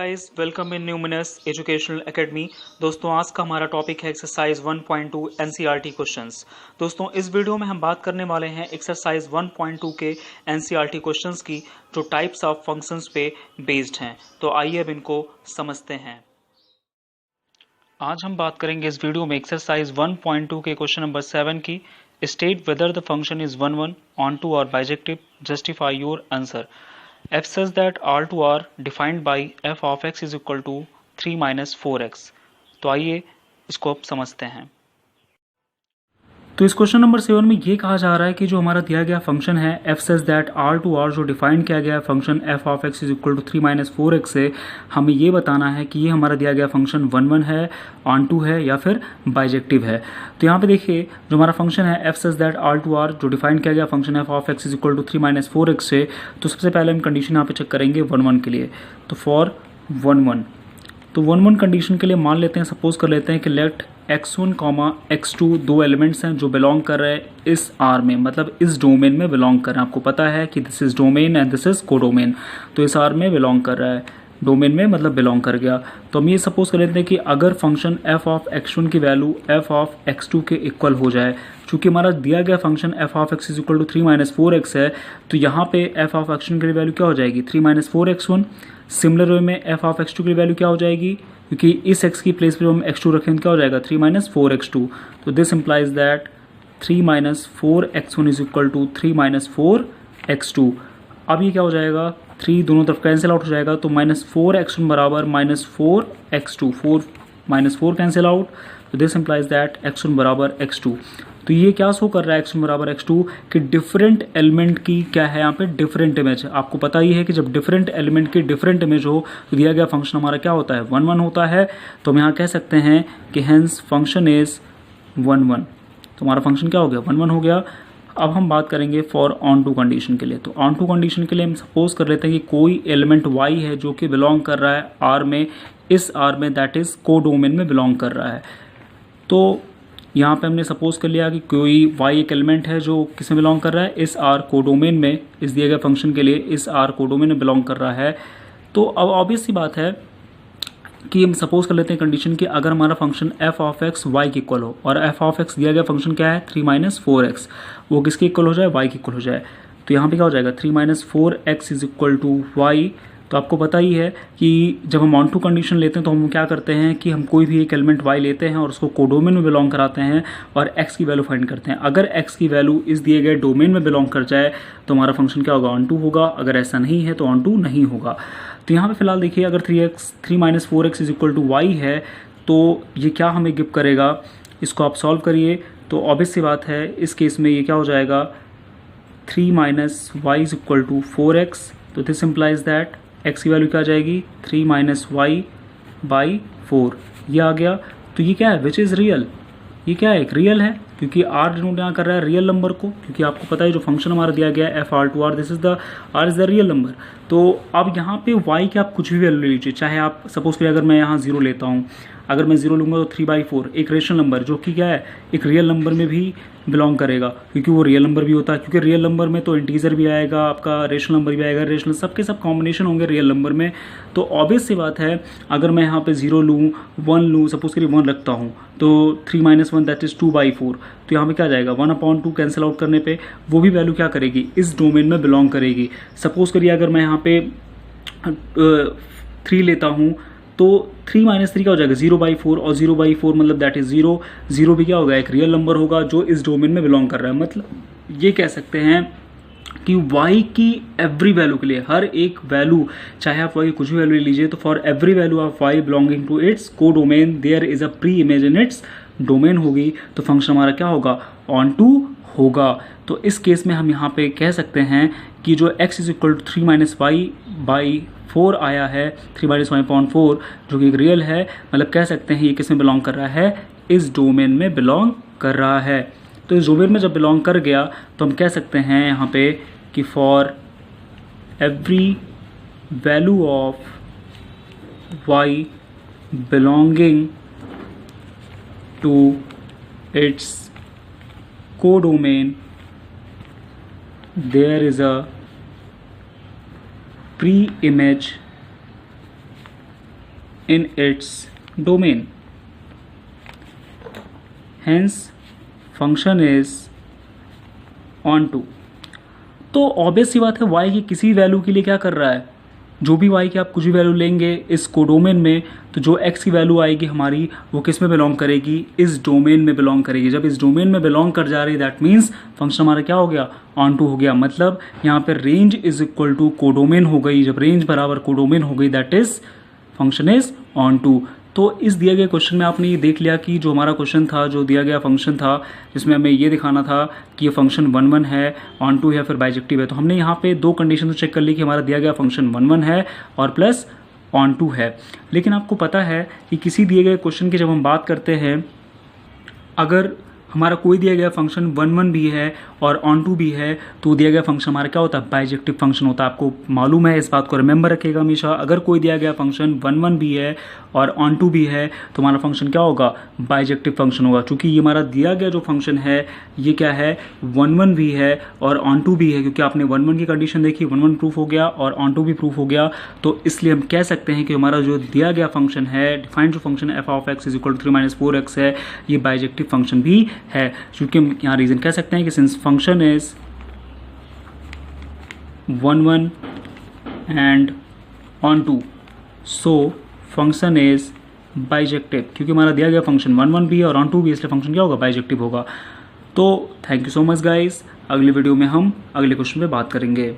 Guys, welcome in Numinous educational academy. दोस्तों, आज का हमारा टॉपिक है एक्सरसाइज 1.2 एनसीईआरटी क्वेश्चंस। दोस्तों, इस वीडियो में हम बात करने वाले हैं एक्सरसाइज 1.2 के एनसीईआरटी क्वेश्चंस की, जो टाइप्स ऑफ फंक्शंस पे बेस्ड हैं। तो आइए अब इनको समझते हैं। आज हम बात करेंगे इस वीडियो में एक्सरसाइज 1.2 के क्वेश्चन नंबर 7 की। State whether the function is 1 1 onto और bijective, justify your answer. f such that R to R defined by f of x is equal to 3 minus 4x। तो आइए इसको अब समझते हैं। तो इस क्वेश्चन नंबर 7 में ये कहा जा रहा है कि जो हमारा दिया गया फंक्शन है f such that R to R जो डिफाइन किया गया है function f of x is equal to 3 minus 4x से हमें ये बताना है कि ये हमारा दिया गया फंक्शन 1 1 है, ऑन टू है या फिर बाइजेक्टिव है। तो यहाँ पे देखिए जो हमारा फंक्शन है f such that R to R जो डिफाइन किया गया function f of x is equal to 3 minus 4x से, तो सबसे पहले हम कंडीशन यहाँ पे चेक करेंगे 1 1 के लिए। तो फॉर 1 1 तो 1 1 कंडीशन के लिए मान लेते हैं, सपोज कर लेते हैं कि लेट x1, x2 दो एलिमेंट्स हैं जो बिलोंग कर रहे हैं इस R में, मतलब इस डोमेन में बिलोंग कर रहे हैं। आपको पता है कि this is domain and this is codomain, तो इस R में बिलोंग कर रहा है, डोमेन में मतलब बिलोंग कर गया। तो हम ये सपोज कर लेते हैं कि अगर फंक्शन f ऑफ x1 की वैल्यू f ऑफ x2 के इक्वल हो जाए, चूंकि हमारा दिया गया function f of x is equal to 3 minus 4x है, तो यहाँ पे f ऑफ x1 की वैल्यू क्या हो जाएगी 3 माइनस 4x1। सिमिलर वे में f ऑफ x2 की वैल्यू क्या हो जाएगी, क्योंकि इस x की प्लेस पे हम x2 रखें तो क्या हो जाएगा 3 माइनस 4x2। तो this implies that 3 minus 4x1 is equal to 3 minus 4x2। अब ये क्या हो जाएगा, 3 दोनों तरफ कैंसिल आउट हो जाएगा, तो माइनस 4x1 बराबर minus 4x2, 4 minus 4 cancel out, तो दिस इंप्लाइज दैट x1 बराबर x2। तो ये क्या शो कर रहा है x1 बराबर x2 कि डिफरेंट एलिमेंट की क्या है यहाँ पे डिफरेंट इमेज। आपको पता ही है कि जब डिफरेंट एलिमेंट की डिफरेंट इमेज हो तो दिया गया फंक्शन हमारा क्या होता है 1 1 होता है। तो हम यहाँ कह सकते हैं कि हेंस फंक्शन इज 1 1। तो हमारा फंक्शन क्या हो गया 1 1 हो गया। अब हम बात करेंगे फॉर ऑन टू कंडीशन के लिए। तो ऑन टू कंडीशन के लिए हम सपोज कर लेते हैं कि कोई एलिमेंट y है जो कि बिलोंग कर रहा है R में, इस R में, दैट इज को डोमेन में बिलोंग कर रहा है। तो यहाँ पे हमने सपोज कर लिया कि कोई y एक एलिमेंट है जो किसमें बिलोंग कर रहा है इस R कोडोमेन में, इस दिए गए फंक्शन के लिए इस R कोडोमेन में बिलोंग कर रहा है। तो अब ऑब्वियस सी बात है कि हम सपोज कर लेते हैं कंडीशन कि अगर हमारा function f of x y के इक्वल हो, और f ऑफ x दिया गया फंक्शन क्या है 3 माइनस 4x, वो किसके इक्वल हो जाए y के इक्वल हो जाए। तो यहाँ पे क्या हो जाएगा 3 minus 4x is equal to y। तो आपको पता ही है कि जब हम ऑन टू कंडीशन लेते हैं तो हम क्या करते हैं कि हम कोई भी एक एलिमेंट y लेते हैं और उसको कोडोमेन में बिलोंग कराते हैं और x की वैल्यू फाइंड करते हैं। अगर x की वैल्यू इस दिए गए डोमेन में बिलोंग कर जाए तो हमारा फंक्शन क्या होगा ऑन टू होगा, अगर ऐसा नहीं है तो ऑन टू नहीं होगा। तो यहाँ पे फिलहाल देखिए अगर 3 minus 4x is equal to y है तो ये क्या हमें गिव करेगा, इसको आप सॉल्व करिए। तो ऑब्वियस सी बात है इस केस में ये क्या हो जाएगा 3 minus y is equal to 4x। तो दिस इम्प्लाइज दैट x की वैल्यू क्या आ जाएगी 3 माइनस वाई बाई 4, ये आ गया। तो ये क्या है विच इज़ रियल, ये क्या है एक रियल है, क्योंकि r डिनोट यहाँ कर रहा है रियल नंबर को, क्योंकि आपको पता है जो फंक्शन हमारा दिया गया है f r to r, this is the r is the real number. तो अब यहाँ पे y की आप कुछ भी वैल्यू ले लीजिए, चाहे आप सपोज करिए अगर मैं यहाँ 0 लेता हूँ, अगर मैं 0 लूँगा तो 3/4 एक रेशनल नंबर जो कि क्या है एक रियल नंबर में भी बिलोंग करेगा, क्योंकि वो रियल नंबर भी होता है, क्योंकि रियल नंबर में तो इंटीजर भी आएगा, आपका रेशनल नंबर भी आएगा, रेशनल सबके सब कॉम्बिनेशन होंगे रियल नंबर में। तो ऑब्वियस सी बात है अगर मैं यहाँ पे 0 लूँ 1 लूँ, सपोज करिए 1 रखता हूँ, तो 3 माइनस 1 दैट इज 2/4। तो यहाँ पे क्या जाएगा 1/2 कैंसिल आउट करने पे वो भी वैल्यू क्या करेगी इस डोमेन में बिलोंग करेगी। सपोज करिए अगर मैं यहाँ पे 3 लेता हूँ तो 3 माइनस 3 क्या हो जाएगा 0/4, और 0/4 मतलब दैट इज 0। 0 भी क्या होगा एक रियल नंबर होगा जो इस डोमेन में बिलोंग कर रहा है। मतलब ये कह सकते हैं कि y की एवरी वैल्यू के लिए, हर एक वैल्यू, चाहे आप y की कुछ भी वैल्यू ले लीजिए, तो for every value of y belonging to its co domain there is a pre image in its domain होगी, तो फंक्शन हमारा क्या होगा ऑन टू होगा। तो इस केस में हम यहाँ पे कह सकते हैं कि जो x is equal to 3 minus y by 4 आया है, 3 माइनस वाई अपॉन 4, जो कि एक रियल है, मतलब कह सकते हैं ये किस में बिलोंग कर रहा है इस डोमेन में बिलोंग कर रहा है। तो इस डोमेन में जब बिलोंग कर गया तो हम कह सकते हैं यहाँ पे कि for every value of y belonging to its codomain there is a pre-image in its domain. Hence function is on to. तो ऑब्वियस सी बात है y की किसी वैल्यू के लिए क्या कर रहा है, जो भी y की आप कुछ भी वैल्यू लेंगे इस कोडोमेन में, तो जो x की वैल्यू आएगी हमारी वो किस में बिलोंग करेगी, इस डोमेन में बिलोंग करेगी. जब इस डोमेन में बिलोंग कर जा रही है दैट मीन्स फंक्शन हमारा क्या हो गया, ऑन टू हो गया. मतलब यहाँ पर range is equal to codomain हो गई. जब रेंज बराबर कोडोमेन हो गई that is function is onto. तो इस दिए गए क्वेश्चन में आपने ये देख लिया कि जो हमारा क्वेश्चन था, जो दिया गया फंक्शन था जिसमें हमें ये दिखाना था कि ये फंक्शन 1 1 है, ऑन टू है, फिर बाइजेक्टिव है. तो हमने यहाँ पे दो कंडीशन तो चेक कर ली कि हमारा दिया गया फंक्शन 1 1 है और प्लस ऑन टू है. लेकिन आपको पता है कि किसी दिए गए क्वेश्चन की जब हम बात करते हैं, अगर हमारा कोई दिया गया फंक्शन 1 1 भी है और ऑन टू भी है तो दिया गया फंक्शन हमारा क्या होता है, बाइजेक्टिव फंक्शन होता है. आपको मालूम है, इस बात को रिमेंबर रखिएगा हमेशा. अगर कोई दिया गया फंक्शन 1 1 भी है और ऑन टू भी है तो हमारा फंक्शन क्या होगा, बाइजेक्टिव फंक्शन होगा. क्योंकि ये हमारा दिया गया जो फंक्शन है ये क्या है, 1 1 भी है और ऑन टू भी है. क्योंकि आपने 1 1 की कंडीशन देखी, 1 1 प्रूफ हो गया और ऑन टू भी प्रूफ हो गया. तो इसलिए हम कह सकते हैं कि हमारा जो दिया गया फंक्शन है, डिफाइंड जो फंक्शन है f(x) = 3 - 4x है, ये बाइजेक्टिव फंक्शन भी है. क्योंकि हम यहाँ रीजन कह सकते हैं कि since function is 1 1 and onto so function is bijective. क्योंकि हमारा दिया गया फंक्शन 1 1 भी है और ऑन टू भी, इसलिए फंक्शन क्या होगा, बाइजेक्टिव होगा. तो thank you so much guys. अगले वीडियो में हम अगले क्वेश्चन पे बात करेंगे.